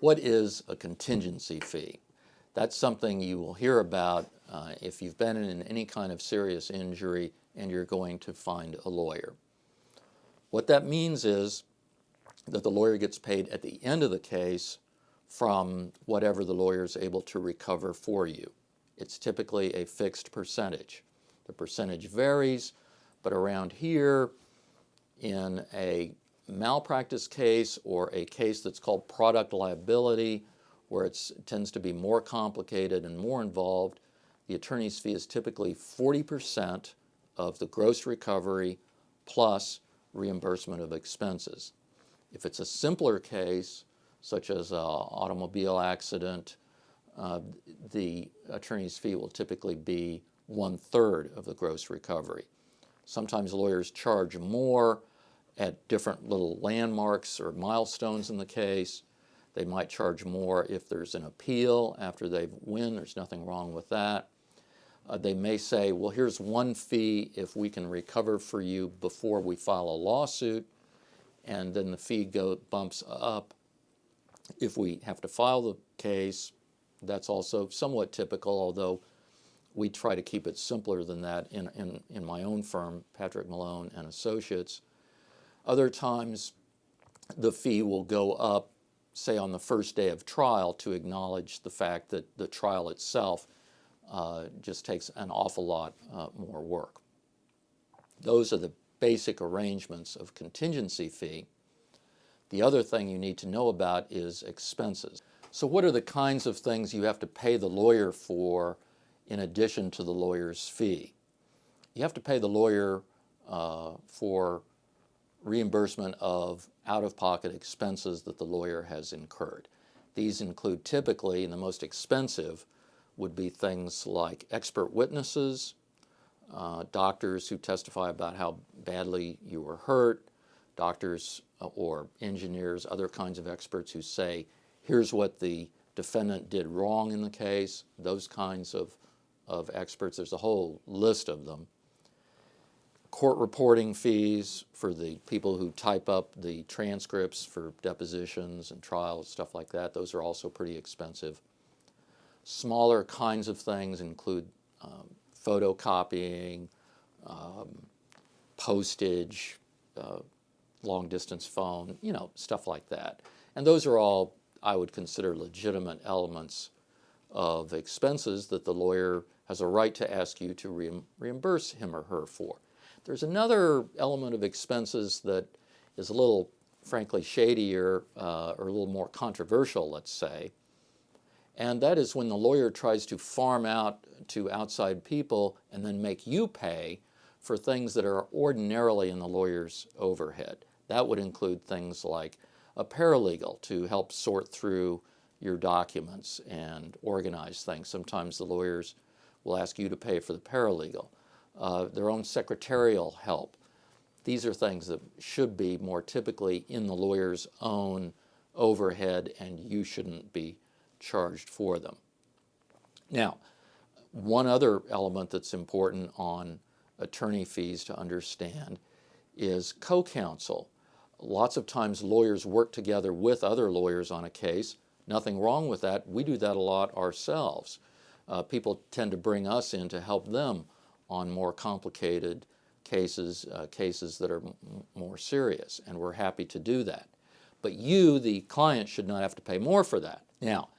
What is a contingency fee? That's something you will hear about if you've been in any kind of serious injury and you're going to find a lawyer. What that means is that the lawyer gets paid at the end of the case from whatever the lawyer is able to recover for you. It's typically a fixed percentage. The percentage varies, but around here, in a malpractice case or a case that's called product liability, where it tends to be more complicated and more involved, the attorney's fee is typically 40% of the gross recovery plus reimbursement of expenses. If it's a simpler case, such as an automobile accident, the attorney's fee will typically be 1/3 of the gross recovery. Sometimes lawyers charge more at different little landmarks or milestones in the case. They might charge more if there's an appeal after they win. There's nothing wrong with that. They may say, well, here's one fee if we can recover for you before we file a lawsuit, and then the fee bumps up if we have to file the case. That's also somewhat typical, although we try to keep it simpler than that in my own firm, Patrick Malone and Associates. Other times, the fee will go up, say on the first day of trial, to acknowledge the fact that the trial itself just takes an awful lot more work. Those are the basic arrangements of contingency fee. The other thing you need to know about is expenses. So what are the kinds of things you have to pay the lawyer for in addition to the lawyer's fee? You have to pay the lawyer for reimbursement of out-of-pocket expenses that the lawyer has incurred. These include typically, and the most expensive would be things like expert witnesses, doctors who testify about how badly you were hurt, doctors or engineers, other kinds of experts who say, here's what the defendant did wrong in the case, those kinds of experts. There's a whole list of them. Court reporting fees for the people who type up the transcripts for depositions and trials, stuff like that. Those are also pretty expensive. Smaller kinds of things include photocopying, postage, long-distance phone, stuff like that. And those are all, I would consider, legitimate elements of expenses that the lawyer has a right to ask you to reimburse him or her for. There's another element of expenses that is a little, frankly, shadier or a little more controversial, let's say, and that is when the lawyer tries to farm out to outside people and then make you pay for things that are ordinarily in the lawyer's overhead. That would include things like a paralegal to help sort through your documents and organize things. Sometimes the lawyers will ask you to pay for the paralegal. Their own secretarial help. These are things that should be more typically in the lawyer's own overhead, and you shouldn't be charged for them. Now, one other element that's important on attorney fees to understand is co-counsel. Lots of times lawyers work together with other lawyers on a case. Nothing wrong with that. We do that a lot ourselves. People tend to bring us in to help them on more complicated cases, cases that are more serious, and we're happy to do that. But you, the client, should not have to pay more for that. Now,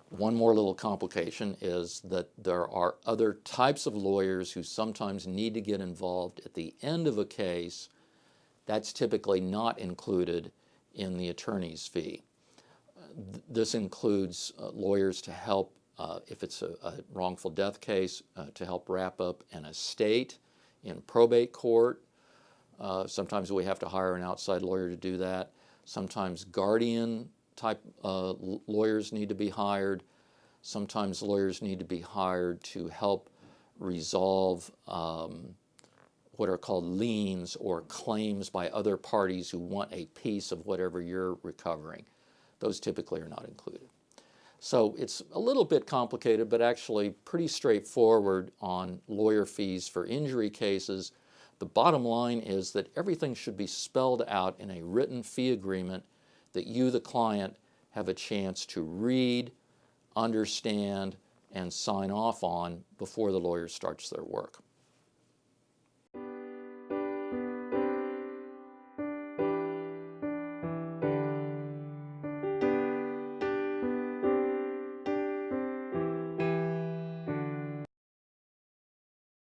one more little complication is that there are other types of lawyers who sometimes need to get involved at the end of a case. That's typically not included in the attorney's fee. This includes lawyers to help, if it's a wrongful death case, to help wrap up an estate in probate court. Sometimes we have to hire an outside lawyer to do that. Sometimes guardian type lawyers need to be hired. Sometimes lawyers need to be hired to help resolve what are called liens or claims by other parties who want a piece of whatever you're recovering. Those typically are not included. So it's a little bit complicated, but actually pretty straightforward on lawyer fees for injury cases. The bottom line is that everything should be spelled out in a written fee agreement that you, the client, have a chance to read, understand, and sign off on before the lawyer starts their work.